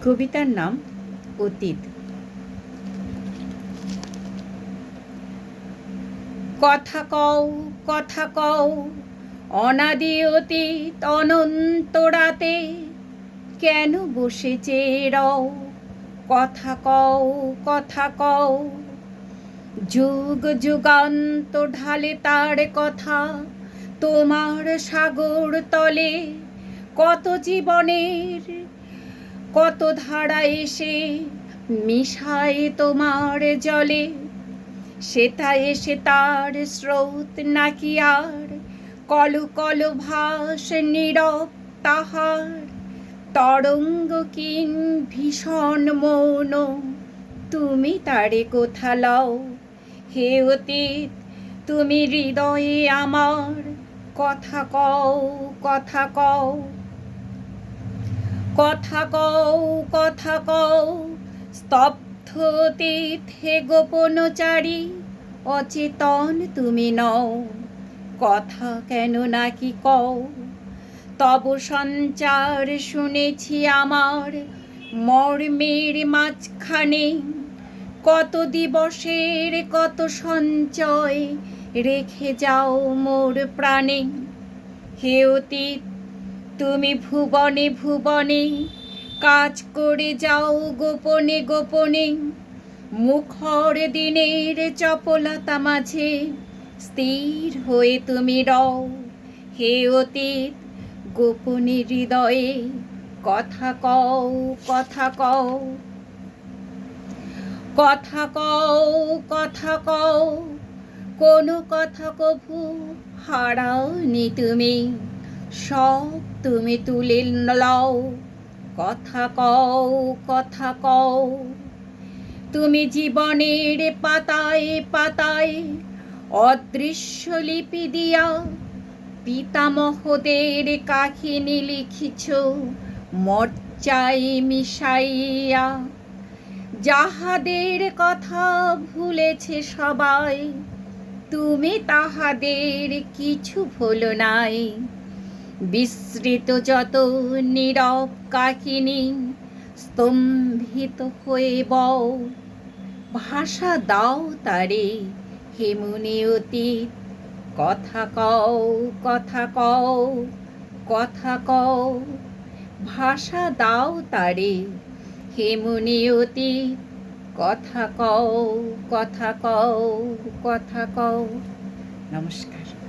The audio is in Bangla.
কবিতার নাম অতীত। কথা কও কথা কও অনাদি অতীত অনন্ত রাতে, কেন বসে চেয়ে রও? কথা কও কথা কও। যুগ যুগান্ত ঢালে তার কথা তোমার সাগর তলে, কত জীবনের কত ধারা এসে মিশায় তোমার জলে। সেটা এসে তার স্রোত নাকি আর কল কল ভাস নীরব তাহার, তরঙ্গহীন ভীষণ মৌন, তুমি তারে কোথা লও? হে অতীত তুমি হৃদয়ে আমার, কথা কও কথা কও। কথা কও কথা কও স্তব্ধ অতীত হে গোপনচারী, অচেতন তুমি নও, কথা কেন নাকি কও? তব সঞ্চার শুনেছি আমার মর্মের মাঝখানে, কত দিবসের কত সঞ্চয় রেখে যাও মোর প্রাণে। হে অতীত তুমি ভুবনে ভুবনে কাজ করে যাও গোপনে গোপনে, মুখর দিনের চপলতা মাঝে স্থির হয়ে তুমি রও। হে অতীত গোপনে হৃদয়ে কথা কও কথা কও। কথা কও কথা কও কোনো কথা কভু হারাওনি তুমি, সব তুমি তুলে লও। কথা কও কথা কও। তুমি জীবনের পাতায় পাতায় অদৃশ্য লিপি দিয়া পিতামহদের কাহিনী লিখিছ মজ্জায় মিশাইয়া। যাহাদের কথা ভুলেছে সবাই, তুমি তাহাদের কিছু ভুলো নাই। বিস্মৃত যত নীরব কাহিনী স্তম্ভিত হয়ে বও, ভাষা দাও তারে হে মুনি অতীত। কথা কও কথা কও কথা কও, ভাষা দাও তারে হে মুনি অতীত। কথা কও কথা কও কথা কও। নমস্কার।